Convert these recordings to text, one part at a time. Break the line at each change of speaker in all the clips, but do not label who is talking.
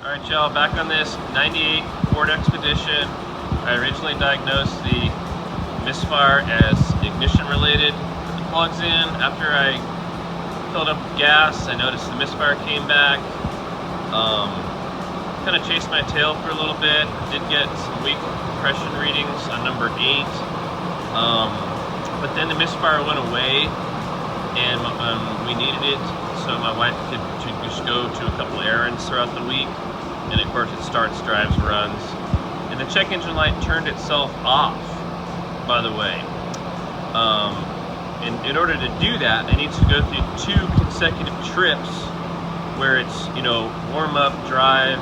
Alright y'all, back on this 98 Ford Expedition. I originally diagnosed the misfire as ignition related. Put the plugs in. After I filled up with gas, I noticed the misfire came back. Kind of chased my tail for a little bit. Did get some weak compression readings on number 8. But then the misfire went away and we needed it so my wife could just go to a couple errands throughout the week. And of course it starts, drives, runs. And the check engine light turned itself off, by the way. And in order to do that, it needs to go through 2 consecutive trips where it's, warm up, drive,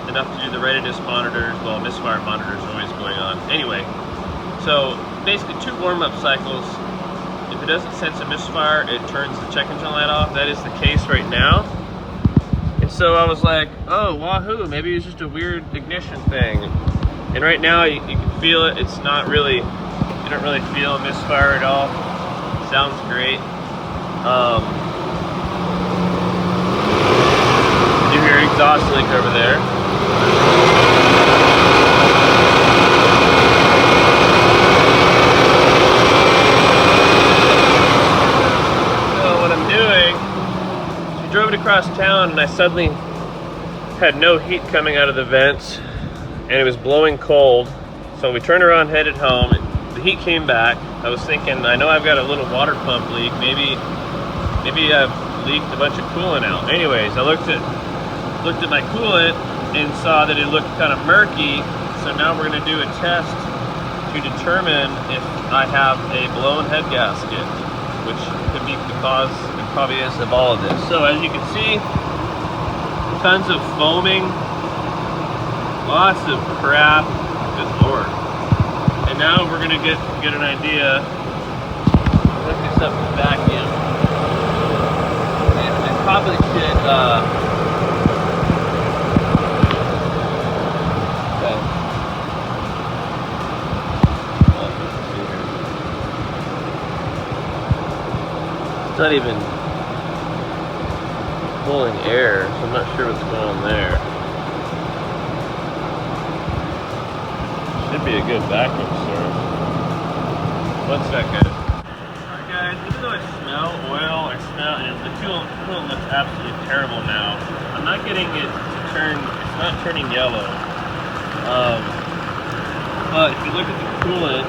enough to do the readiness monitors, well, misfire monitor is always going on. Anyway, so basically 2 warm-up cycles. If it doesn't sense a misfire, it turns the check engine light off. That is the case right now. And so I was like, oh, wahoo, maybe it's just a weird ignition thing. And right now you can feel it. It's not really, you don't really feel a misfire at all. Sounds great. You hear exhaust leak over there. Drove it across town and I suddenly had no heat coming out of the vents and it was blowing cold. So we turned around, headed home. The heat came back. I was thinking, I know I've got a little water pump leak. Maybe I've leaked a bunch of coolant out. Anyways, I looked at my coolant and saw that it looked kind of murky. So now we're going to do a test to determine if I have a blown head gasket, which could be the cause, it probably is, of all of this. So as you can see, tons of foaming, lots of crap, good lord. And now we're gonna get an idea. Look this up with the vacuum. And I probably should, it's not even pulling air, so I'm not sure what's going on there. Should be a good vacuum source. 1 second. Alright guys, even though I smell oil, the coolant looks absolutely terrible now. I'm not getting it to turn, it's not turning yellow. But if you look at the coolant,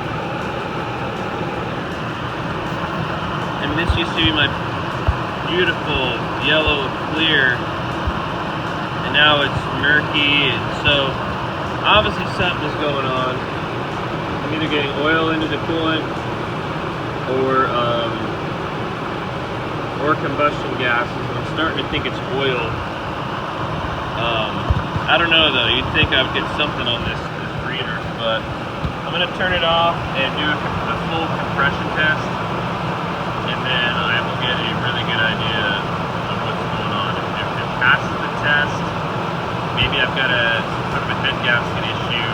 and this used to be my beautiful yellow clear, and now it's murky, and so obviously something is going on. I'm either getting oil into the coolant or combustion gases, and I'm starting to think it's oil. I don't know though, you'd think I would get something on this reader, but I'm going to turn it off and do a full compression test. And then I will get a really good idea of what's going on. If it passes the test, maybe I've got some sort of a head gasket issue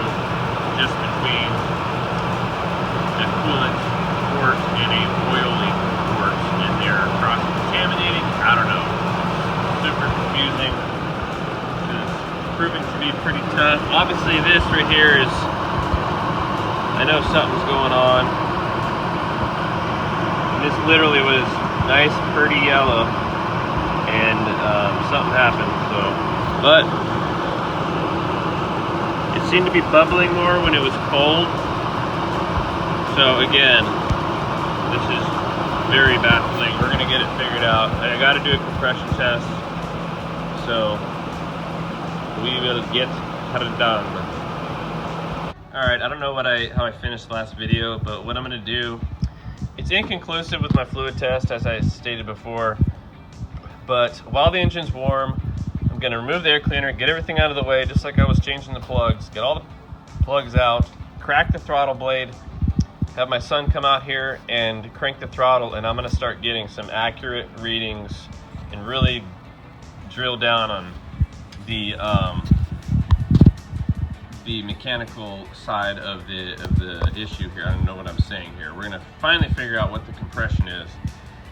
just between the coolant port and a oil leak port, and they're cross-contaminating. I don't know. Super confusing. It's proving to be pretty tough. Obviously this right here is, I know something's going on. This literally was nice, pretty yellow, and something happened. So, but it seemed to be bubbling more when it was cold. So again, this is very baffling. We're gonna get it figured out. I got to do a compression test, so we will get her done. All right, I don't know how I finished the last video, but what I'm gonna do. It's inconclusive with my fluid test, as I stated before, but while the engine's warm, I'm going to remove the air cleaner, get everything out of the way, just like I was changing the plugs, get all the plugs out, crack the throttle blade, have my son come out here and crank the throttle, and I'm going to start getting some accurate readings and really drill down on the mechanical side of the issue here. I don't know what I'm saying here. We're gonna finally figure out what the compression is.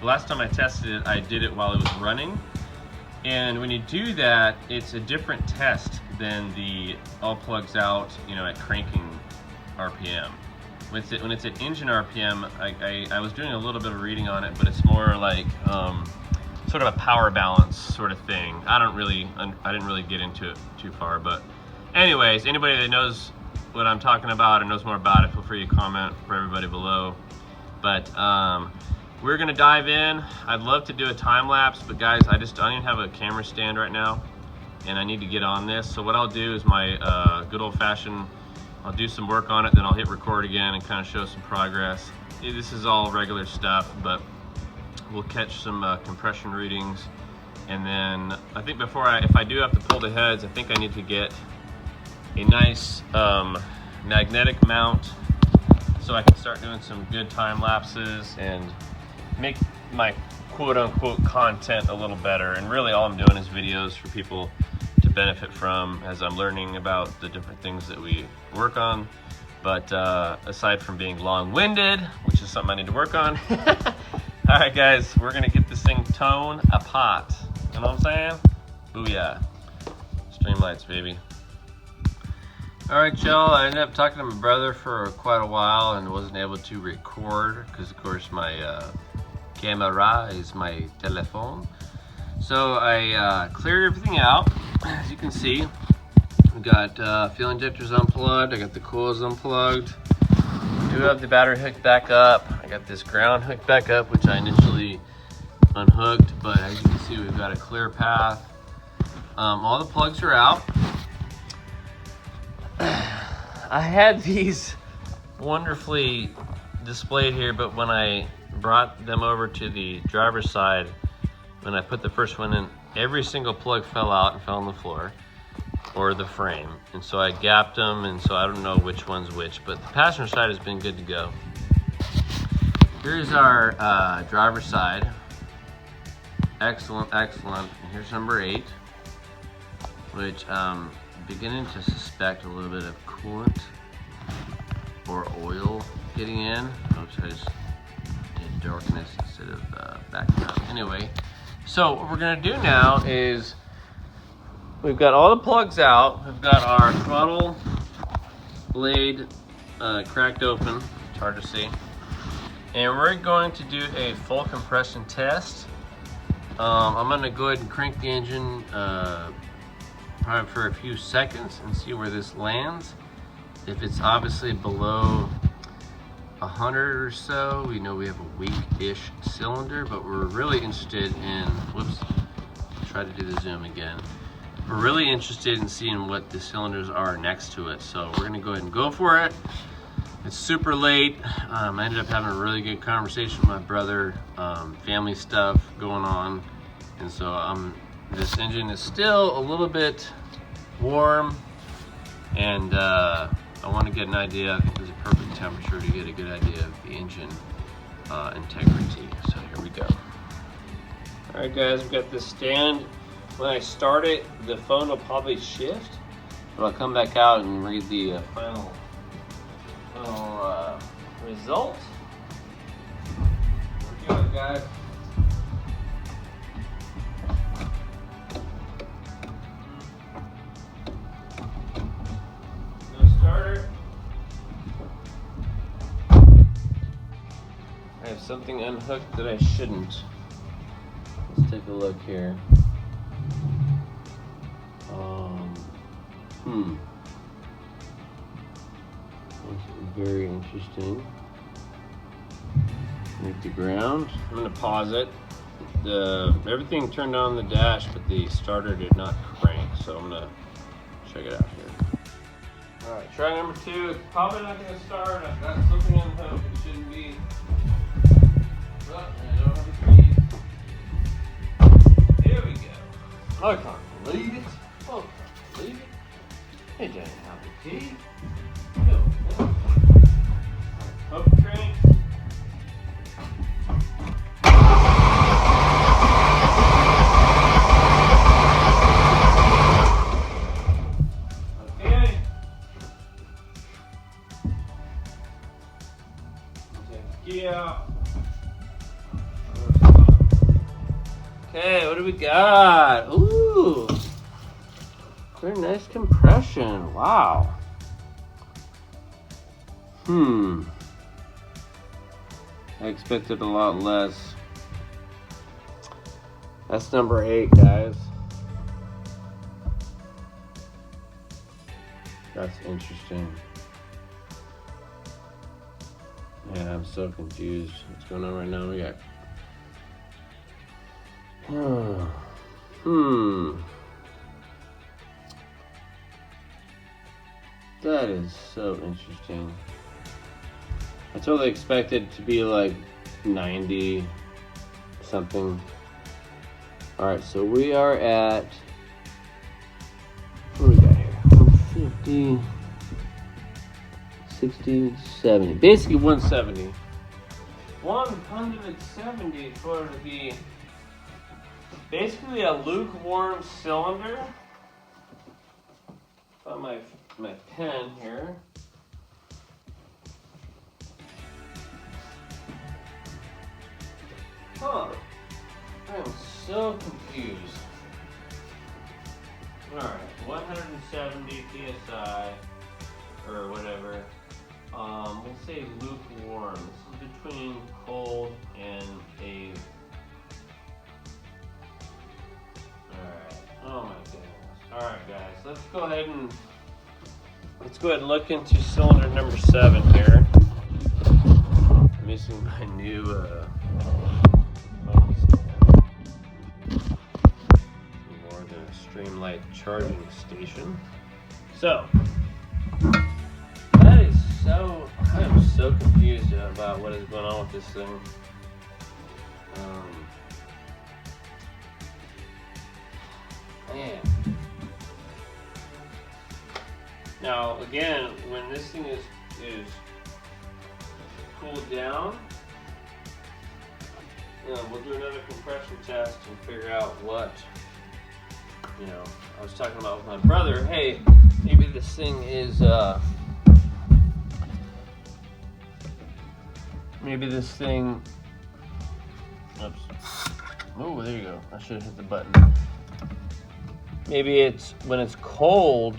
The last time I tested it, I did it while it was running, And when you do that, it's a different test than the all plugs out, you know, at cranking RPM. When it's at engine RPM, I was doing a little bit of reading on it, but it's more like sort of a power balance sort of thing. I didn't really get into it too far, but anyways, anybody that knows what I'm talking about and knows more about it, feel free to comment for everybody below. But we're gonna dive in. I'd love to do a time lapse, but guys, I don't even have a camera stand right now, and I need to get on this. So what I'll do is my good old-fashioned, I'll do some work on it, then I'll hit record again and kind of show some progress. This is all regular stuff, but we'll catch some compression readings. And then I think if I do have to pull the heads, I think I need to get a nice magnetic mount so I can start doing some good time lapses and make my quote-unquote content a little better. And really all I'm doing is videos for people to benefit from as I'm learning about the different things that we work on. But aside from being long-winded, which is something I need to work on, all right guys, we're gonna get this thing tone apart. You know what I'm saying? Booyah. Streamlights, baby. All right, y'all, I ended up talking to my brother for quite a while and wasn't able to record because, of course, my camera is my telephone. So I cleared everything out. As you can see, we got fuel injectors unplugged. I got the coils unplugged. I do have the battery hooked back up. I got this ground hooked back up, which I initially unhooked, but as you can see, we've got a clear path. All the plugs are out. I had these wonderfully displayed here, but when I brought them over to the driver's side, when I put the first one in, every single plug fell out and fell on the floor or the frame, and so I gapped them, and so I don't know which one's which, but the passenger side has been good to go. Here's our driver's side. Excellent, excellent. And here's number 8, which beginning to suspect a little bit of coolant or oil getting in. Oops, I just did darkness instead of background. Anyway, so what we're gonna do now is we've got all the plugs out. We've got our throttle blade cracked open. It's hard to see. And we're going to do a full compression test. I'm gonna go ahead and crank the engine probably for a few seconds and see where this lands. If it's obviously below 100 or so, we know we have a weak-ish cylinder, but we're really interested in, whoops, try to do the zoom again. We're really interested in seeing what the cylinders are next to it. So we're gonna go ahead and go for it. It's super late. I ended up having a really good conversation with my brother, family stuff going on. And so this engine is still a little bit warm, and I want to get an idea. I think it's a perfect temperature to get a good idea of the engine integrity. So here we go. All right, guys, we've got this stand. When I start it, the phone will probably shift, but I'll come back out and read the final result. Here we go, guys. Starter. I have something unhooked that I shouldn't. Let's take a look here. That's very interesting. Make the ground. I'm gonna pause it. Everything turned on the dash, but the starter did not crank. So I'm gonna check it out here. All right, try number 2. It's probably not going to start. I've got something unhooked. It shouldn't be. But I don't have the keys. Here we go. I can't believe it. Oh, I can't believe it. It doesn't have the key. No. Hook crank. Okay, what do we got? Ooh, very nice compression. Wow. I expected a lot less. That's number 8, guys. That's interesting. Yeah, I'm so confused. What's going on right now? We got. That is so interesting. I totally expected it to be like 90 something. Alright, so we are at, what do we got here? 150, 60, 70. Basically 170. 170 for the basically a lukewarm cylinder. Find my pen here. Huh. I am so confused. Alright, 170 psi or whatever. We'll say lukewarm. This is between cold and a. Alright. Oh my goodness. Alright guys, let's go ahead and look into cylinder number 7 here. I'm using my new more than a Streamlight charging station. So I am so confused about what is going on with this thing. Man. Now again, when this thing is cooled down, we'll do another compression test and figure out what, I was talking about with my brother, hey, maybe this thing is, oops. Oh, there you go. I should have hit the button. Maybe it's, when it's cold,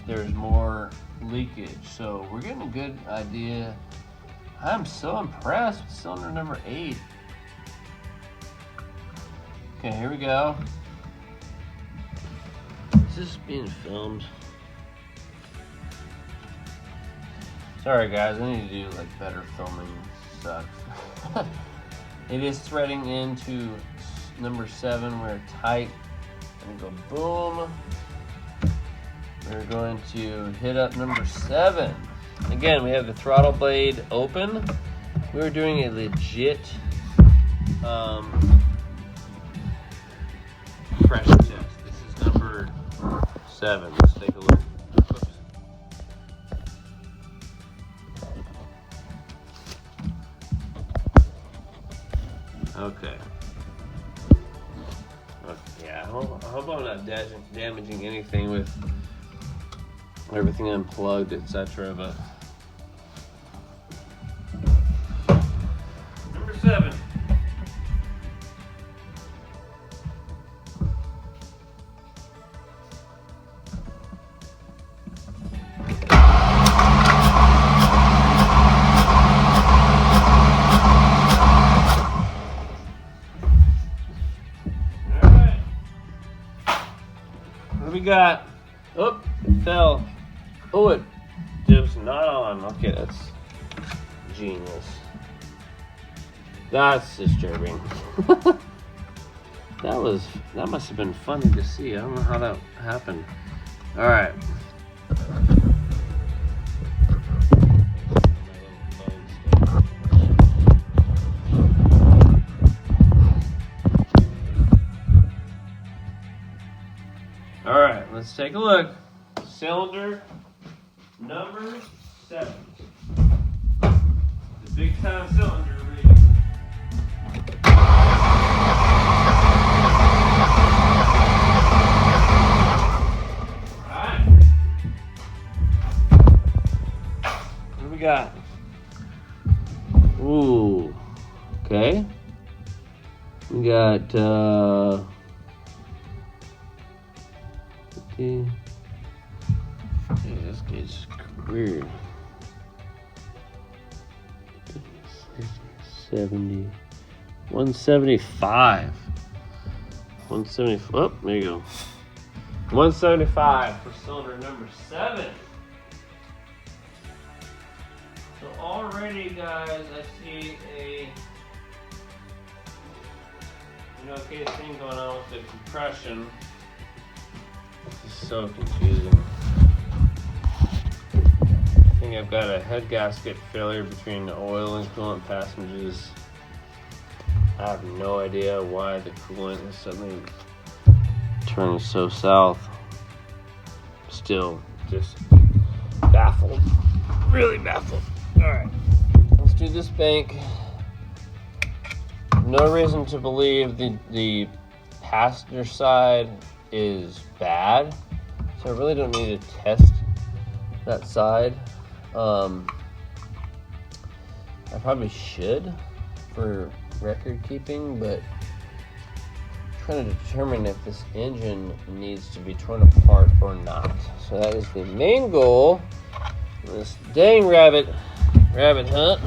there's more leakage. So we're getting a good idea. I'm so impressed with cylinder number 8. Okay, here we go. Is this being filmed? Sorry guys, I need to do better filming. Sucks. It is threading into number 7. We're tight. I'm gonna go boom. We're going to hit up number 7. Again, we have the throttle blade open. We're doing a legit pressure test. This is number 7. Let's take a look. Oops. Okay. Yeah, I hope I'm not damaging anything with everything unplugged, etc. But number 7. Alright. What do we got? Oh, it fell. Oh, it just not on. Okay, that's genius. That's disturbing. That must have been funny to see. I don't know how that happened. All right. All right, let's take a look. Cylinder number 7. The big time cylinder reading. Alright. What do we got? Ooh. Okay. We got got 50. Hey, this gauge is weird. 70, 175. 170. Oh, there you go. 175 for cylinder number 7. So already, guys, I see a thing going on with the compression. This is so confusing. I think I've got a head gasket failure between the oil and coolant passages. I have no idea why the coolant is suddenly turning so south. Still just baffled. Really baffled. Alright, let's do this bank. No reason to believe the passenger side is bad, so I really don't need to test that side. I probably should for record keeping, but I'm trying to determine if this engine needs to be torn apart or not. So that is the main goal of this dang rabbit hunt.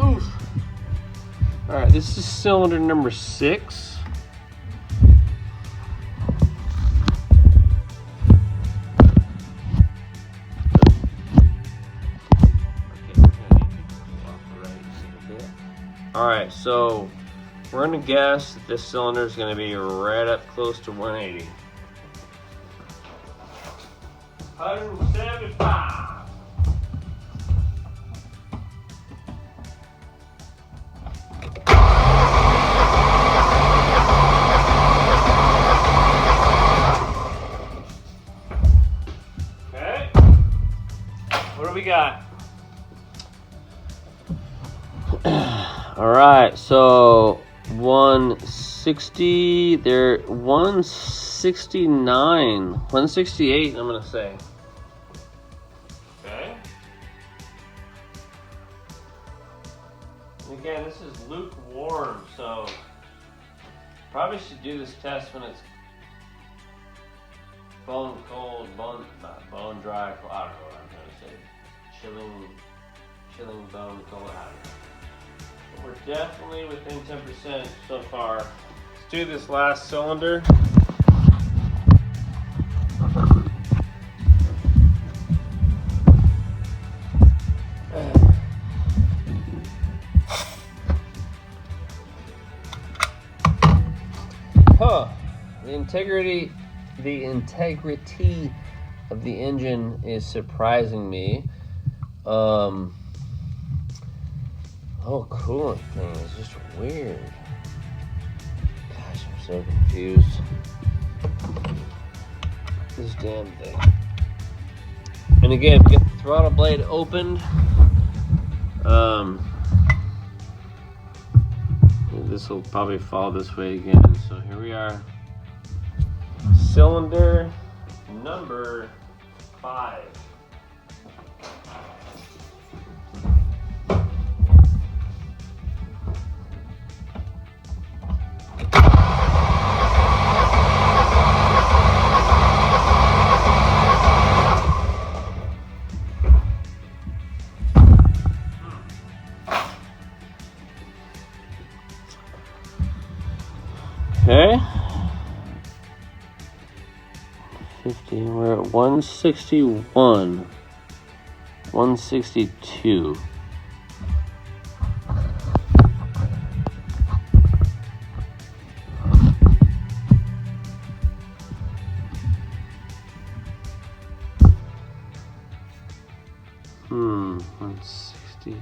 Oof. Alright, this is cylinder number 6. Alright, so we're going to guess that this cylinder is going to be right up close to 180. 175. Okay. What do we got? All right, so 160, there, 169, 168, I'm gonna say. Okay. And again, this is lukewarm, so probably should do this test when it's bone cold, bone dry, I don't know what I'm trying to say. Chilling bone cold, I don't know. We're definitely within 10% so far. Let's do this last cylinder. The integrity of the engine is surprising me. whole coolant thing is just weird. Gosh, I'm so confused. This damn thing. And again, get the throttle blade opened. This will probably fall this way again. So here we are. Cylinder number 5. Okay. 50, we're at 161. 162. Hmm, 160.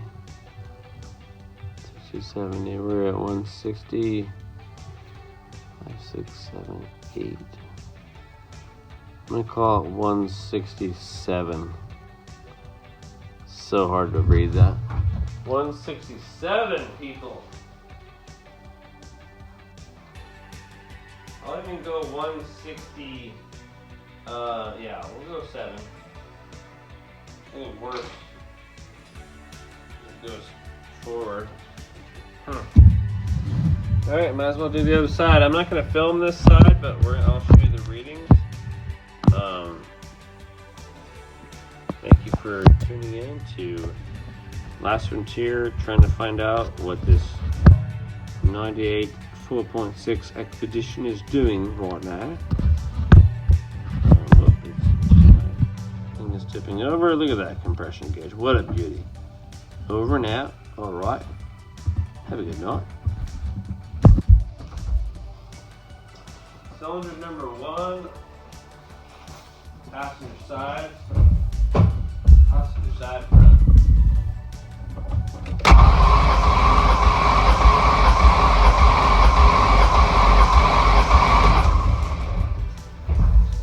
270, we're at 160. 5, 6, 7, 8. I'm gonna call it 167. So hard to read that. 167, people. I'll even go 160. Yeah, we'll go 7. I think worse. It goes forward. All right, might as well do the other side. I'm not going to film this side, but I'll show you the readings. Thank you for tuning in to Last Frontier, trying to find out what this 98 4.6 expedition is doing right now. Thing is tipping over. Look at that compression gauge. What a beauty. Over and out. All right. Have a good night. Cylinder number 1, passenger side front.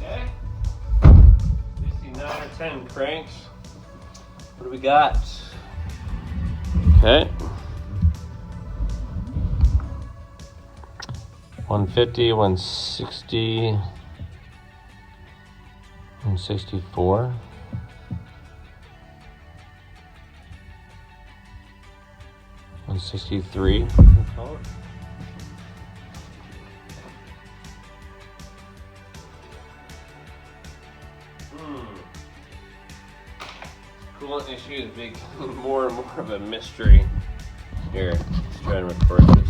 Okay, we see 9 or 10 cranks. What do we got? Okay. 150, 160, 164, 163. Coolant issue is becoming more and more of a mystery. Here, let's try and record this.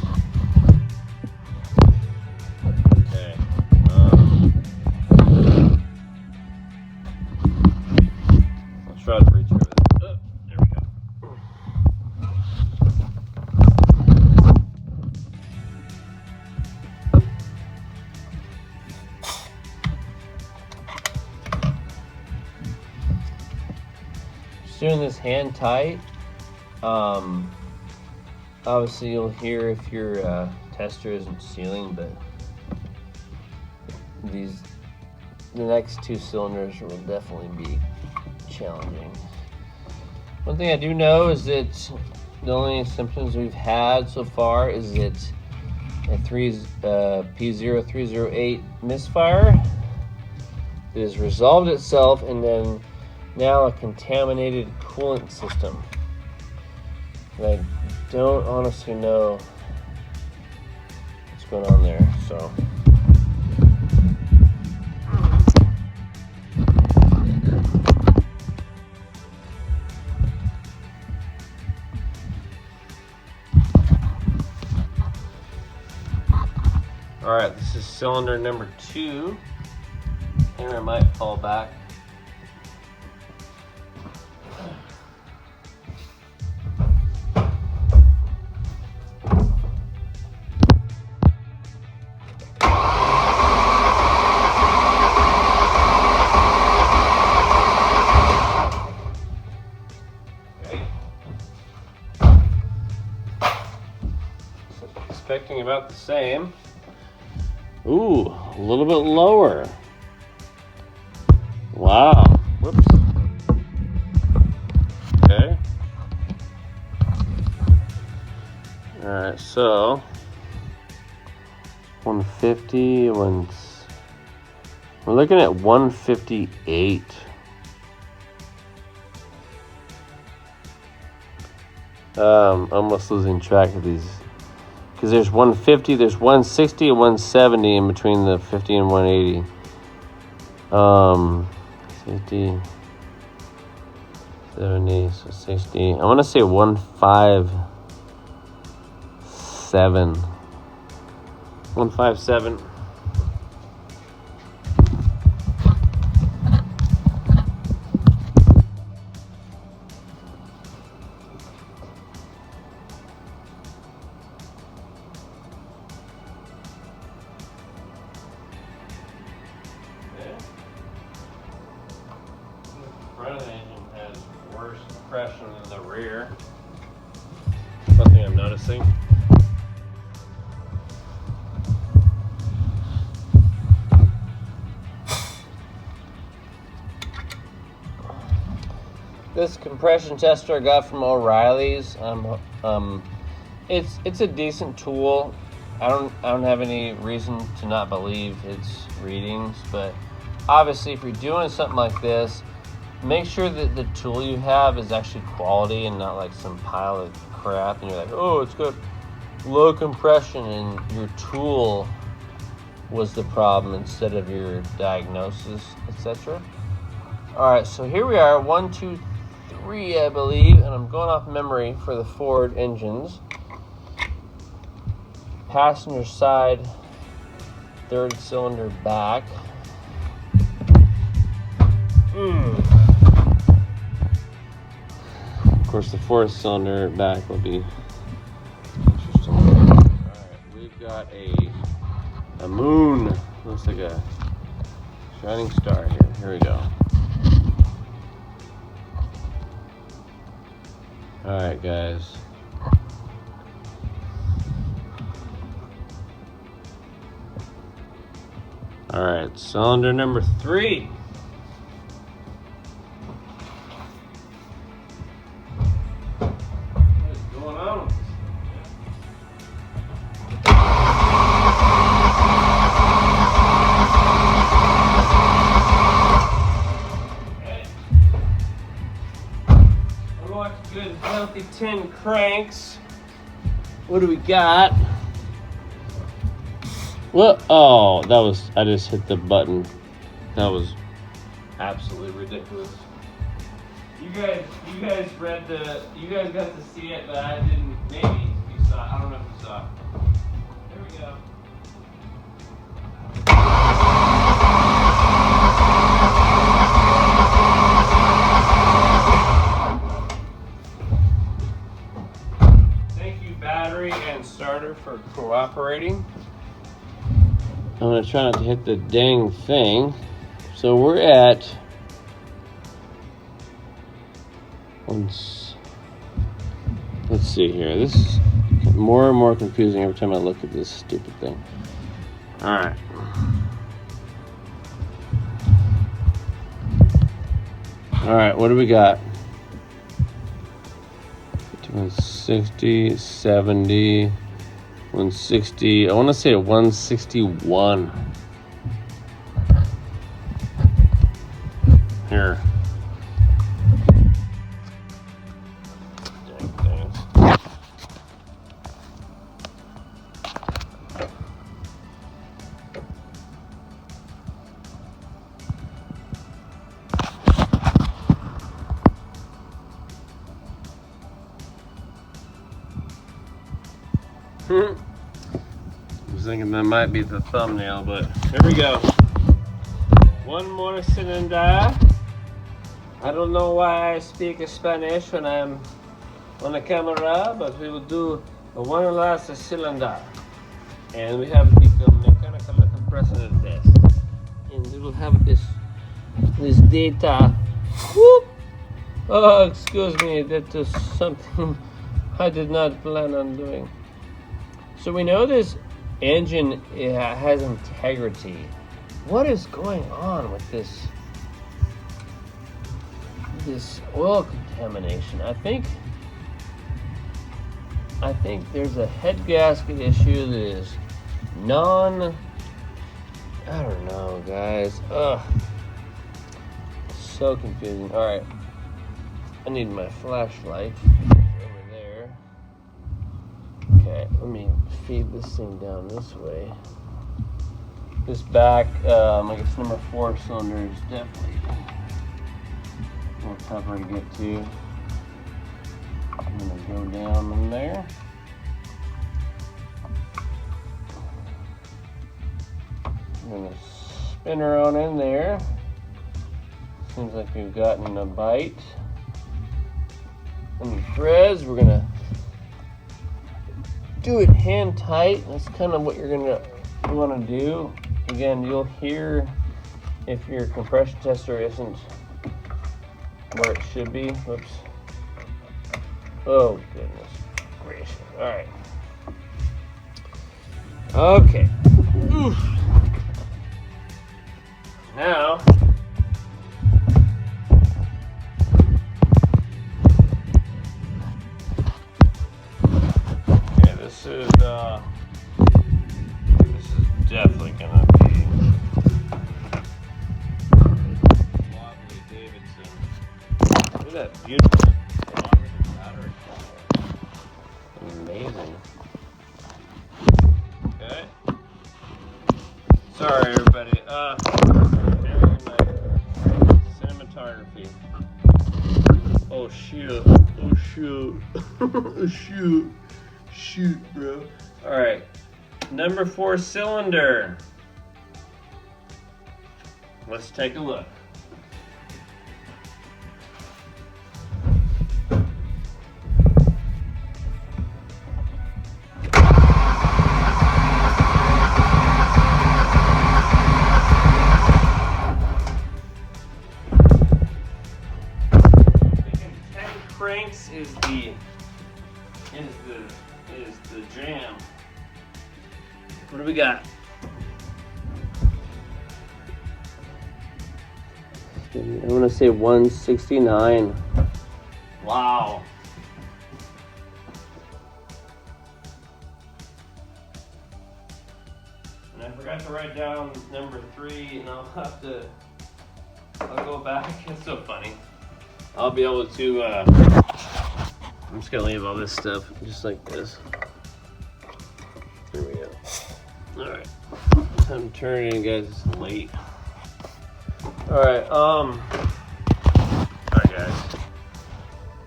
Okay. I'll try to reach over this. Oh, there we go. Just doing this hand tight. Obviously you'll hear if your tester isn't sealing, but the next 2 cylinders will definitely be challenging. One thing I do know is that the only symptoms we've had so far is that a P0308 misfire that has resolved itself, and then now a contaminated coolant system. And I don't honestly know what's going on there, so. All right, this is cylinder number 2. Camera might fall back. Expecting about the same. Ooh, a little bit lower. Wow. Whoops. Okay. All right, so 150, we're looking at 158. Almost losing track of these. Because there's 150, there's 160 and 170 in between the 50 and 180. 50, 70, so 60. I want to say 157. 157. Front of the engine has worse compression than the rear. Something I'm noticing. This compression tester I got from O'Reilly's. It's a decent tool. I don't have any reason to not believe its readings, but obviously if you're doing something like this, make sure that the tool you have is actually quality and not like some pile of crap and you're like, oh, it's good.
low compression in your tool was the problem instead of your diagnosis, etc. Alright, so here we are, 1, 2, 3, I believe, and I'm going off memory for the Ford engines. Passenger side, third cylinder back. Of course, the fourth cylinder back will be interesting. Alright, we've got a moon. Looks like a shining star here. Here we go. Alright, guys. Alright, cylinder number 3. What is going on? Okay. I watch good healthy 10 cranks. What do we got? What? Oh, that was, I just hit the button. That was absolutely ridiculous. You guys got to see it, but I didn't. Maybe you saw it. I don't know if you saw it. There we go. Thank you, battery and starter, for cooperating. I'm going to try not to hit the dang thing. So we're at let's see here. This is more and more confusing every time I look at this stupid thing. Alright. Alright, what do we got? 160, 70, 160. I want to say a 161. Here. Dang things. I was thinking that might be the thumbnail, but here we go. One more cylinder. I don't know why I speak Spanish when I'm on the camera, but we will do one last cylinder. And we have become mechanical compressor test. And we will have this data. Whoop! Oh, excuse me, that is something I did not plan on doing. So we know this engine has integrity. What is going on with this oil contamination? I think there's a head gasket issue that is I don't know, guys. Ugh. So confusing. Alright. I need my flashlight over there. Okay, let me feed this thing down this way. This back, I guess number 4 cylinder is definitely more tougher to get to. I'm gonna go down in there. I'm gonna spin her on in there. Seems like we've gotten a bite. Any threads, we're gonna do it hand tight. That's kind of what you're gonna want to do. Again, you'll hear if your compression tester isn't where it should be. Whoops. Oh goodness gracious. All right. Okay. Oof. Now this is definitely gonna be wobbly Davidson. Look at that beautiful battery. Amazing.
Sorry, everybody. Cinematography. Oh shoot! Oh shoot! Oh shoot! Shoot, bro! All right, number 4 cylinder. Let's take a look. Cranks is the jam. What do we got? I'm gonna say 169. Wow. And I forgot to write down number 3, and I'll go back. It's so funny. I'll be able to, I'm just gonna leave all this stuff just like this. There we go. Alright. I'm turning, guys. It's late. Alright, alright, guys.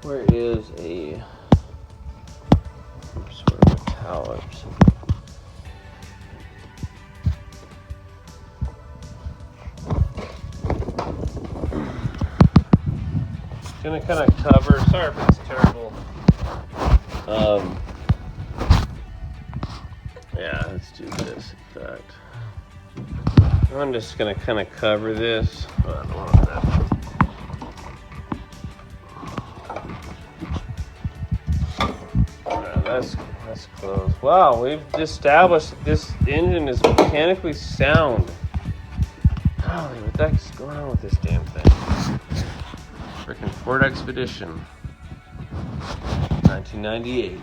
Where is a sort of italics? Gonna kind of cover. Sorry if it's terrible. Yeah, let's do this. In fact, I'm just gonna kind of cover this. Oh, I don't want that. That's close. Wow, we've established that this engine is mechanically sound. Holy, what the heck's going on with this damn thing? Frickin' Ford Expedition, 1998.